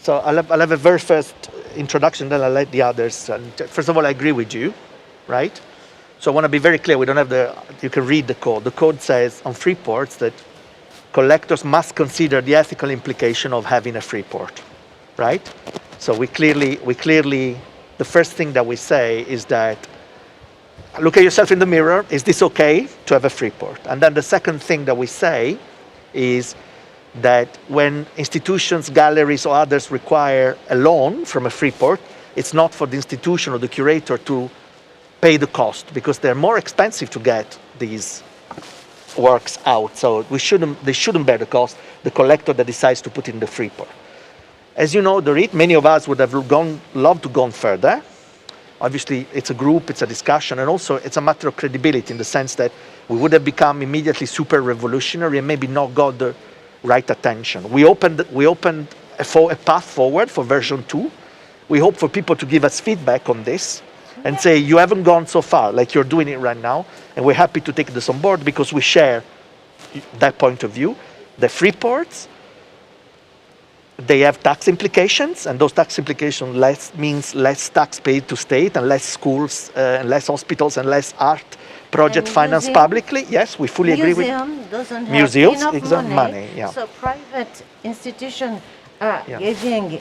So I'll have a very first introduction, then I'll let the others. And first of all, I agree with you, right? So I want to be very clear. We don't have you can read the code. The code says on Freeports that collectors must consider the ethical implication of having a Freeport, right? So we clearly, the first thing that we say is that, look at yourself in the mirror. Is this okay to have a Freeport? And then the second thing that we say is that when institutions, galleries, or others require a loan from a Freeport, it's not for the institution or the curator to pay the cost, because they're more expensive to get these works out. So they shouldn't bear the cost. The collector that decides to put in the Freeport. As you know, Dorit, many of us would have loved to go further. Obviously, it's a group, it's a discussion, and also it's a matter of credibility in the sense that we would have become immediately super revolutionary and maybe not got the right attention. We opened a path forward for version 2. We hope for people to give us feedback on this and say, you haven't gone so far like you're doing it right now, and we're happy to take this on board because we share that point of view. The Freeports, they have tax implications, and those tax implications means less tax paid to state and less schools and less hospitals and less art project financed publicly. Yes, we fully agree with Museum doesn't have enough money. Yeah. So private institutions are giving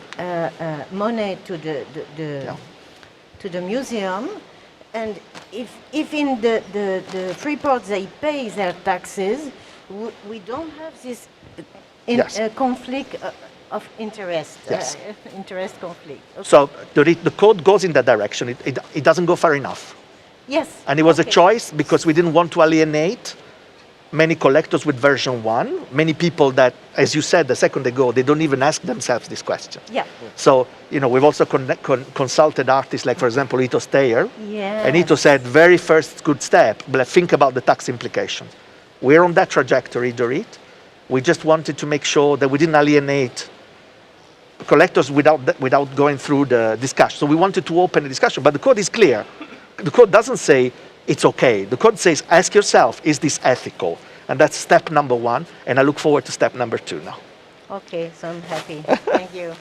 money to the museum, and if in the Freeport they pay their taxes, we don't have this conflict of interest, interest conflict. Okay. So the code goes in that direction. It doesn't go far enough. Yes. And it was a choice because we didn't want to alienate many collectors with version 1. Many people that, as you said a second ago, they don't even ask themselves this question. Yeah. So, we've also consulted artists like, for example, Ito Steyer. Yes. And Ito said, very first good step, but think about the tax implications. We're on that trajectory, Dorit. We just wanted to make sure that we didn't alienate collectors without going through the discussion. So we wanted to open the discussion, but the code is clear. The code doesn't say it's okay. The code says, ask yourself, is this ethical? And that's step number 1, and I look forward to step number 2 now. Okay, so I'm happy. Thank you.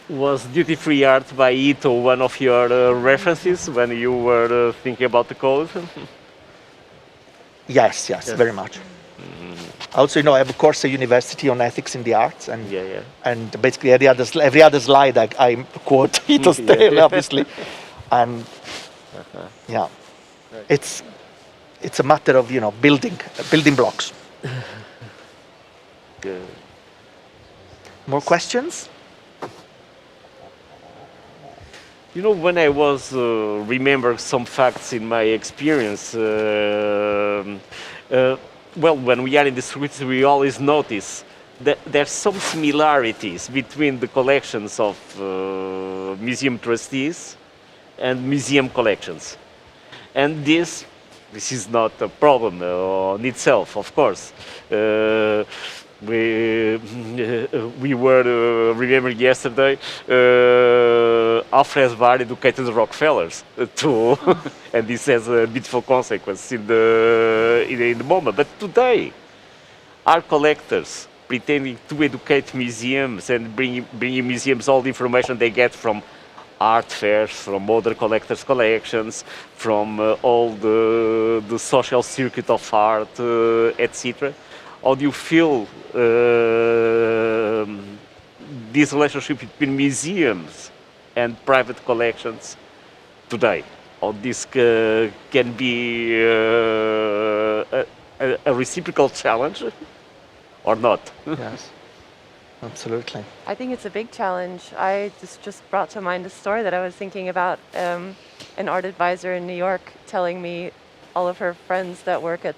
Was duty-free art by Ito one of your references when you were thinking about the code? Yes, very much. Also, I have a course at university on ethics in the arts, and and basically every other slide I quote Ito Steyer, obviously, and it's a matter of building blocks. Good. More questions? You know, when I was remember some facts in my experience, well, when we are in the streets, we always notice that there's some similarities between the collections of museum trustees and museum collections. And this is not a problem on itself, of course. We were remembering yesterday Alfred Bar educated Rockefellers too, and this has a beautiful consequence in the moment. But today, are collectors pretending to educate museums and bringing museums all the information they get from art fairs, from other collectors' collections, from all the social circuit of art, etc. How do you feel this relationship between museums and private collections today? How this can be a reciprocal challenge or not? Yes, absolutely. I think it's a big challenge. I just brought to mind a story that I was thinking about. An art advisor in New York telling me all of her friends that work at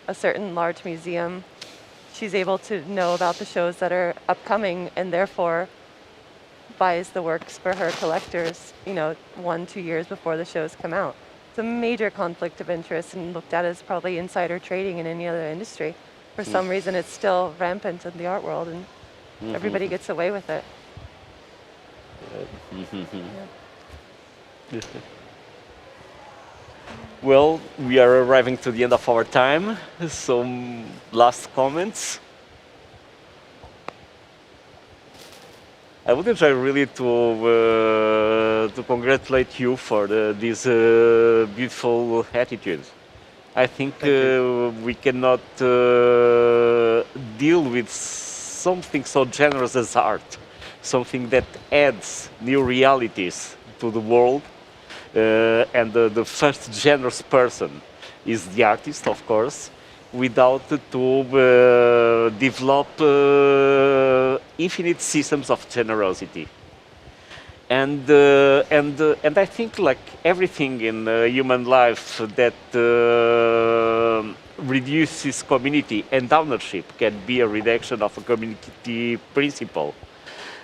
a certain large museum, she's able to know about the shows that are upcoming and therefore buys the works for her collectors, 1-2 years before the shows come out. It's a major conflict of interest and looked at as probably insider trading in any other industry. For some reason, it's still rampant in the art world, and everybody gets away with it. Yeah. Well, we are arriving to the end of our time. Some last comments. I would enjoy really to congratulate you for this beautiful attitude. I think we cannot deal with something so generous as art, something that adds new realities to the world. And the first generous person is the artist, of course, without to develop infinite systems of generosity. And I think, like everything in human life that reduces community and ownership can be a reduction of a community principle.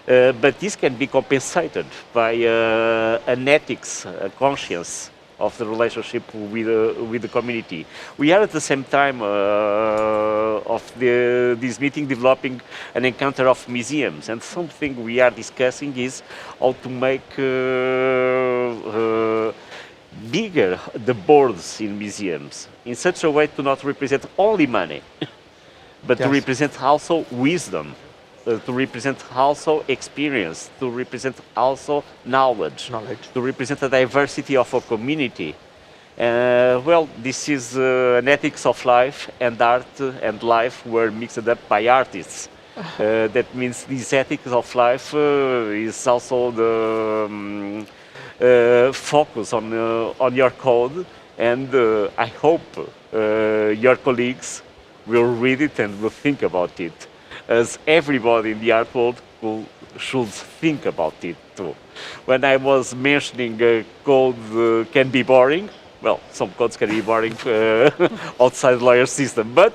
But this can be compensated by an ethics, a conscience of the relationship with the community. We are at the same time of this meeting developing an encounter of museums, and something we are discussing is how to make bigger the boards in museums in such a way to not represent only money, but to represent also wisdom. To represent also experience, to represent also knowledge, to represent the diversity of a community. Well, this is an ethics of life, and art and life were mixed up by artists. That means this ethics of life is also the focus on your code, and I hope your colleagues will read it and will think about it, as everybody in the art world should think about it too. When I was mentioning code can be boring, well, some codes can be boring outside lawyer system, but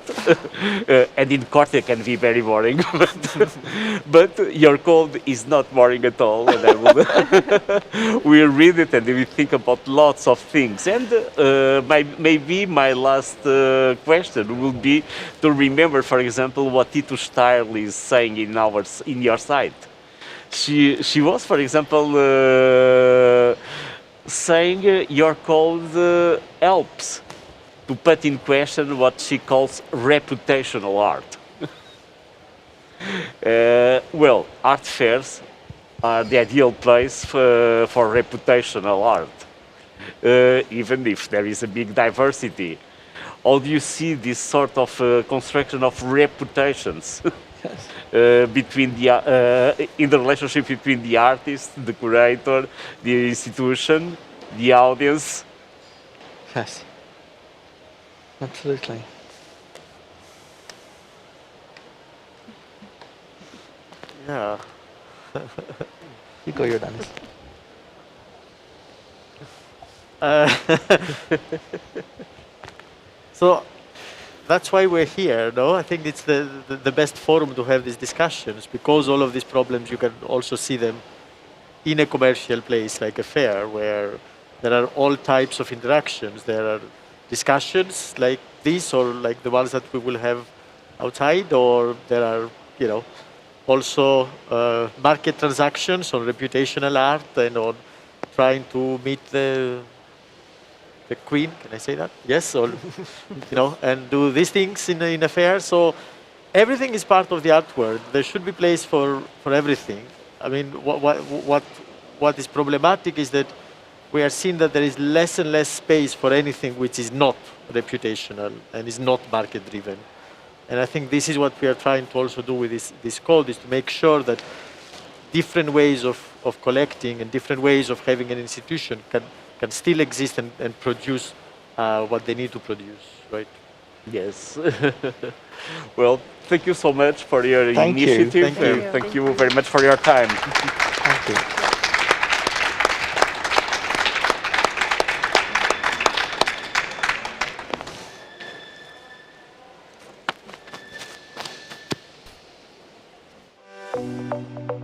and in court they can be very boring. But your code is not boring at all, and I will we'll read it and we think about lots of things. And maybe my last question will be to remember, for example, what Tito Steil is saying in your site. She was, for example, saying your code helps to put in question what she calls reputational art. Well, art fairs are the ideal place for reputational art, even if there is a big diversity. How do you see this sort of construction of reputations between in the relationship between the artist, the curator, the institution, the audience? Yes, absolutely. Yeah. You go, Jordanis. Uh, so that's why we're here, no? I think it's the best forum to have these discussions, because all of these problems, you can also see them in a commercial place like a fair, where there are all types of interactions. There are discussions like this, or like the ones that we will have outside, or there are, also market transactions on reputational art and on trying to meet the queen. Can I say that? Yes, or and do these things in a fair. So everything is part of the art world. There should be place for everything. I mean, what is problematic is that we are seeing that there is less and less space for anything which is not reputational and is not market driven. And I think this is what we are trying to also do with this code, is to make sure that different ways of collecting and different ways of having an institution can still exist and produce what they need to produce, right? Yes. Well, thank you so much for your Thank you. initiative. Thank you. And thank you very much for your time. Thank you.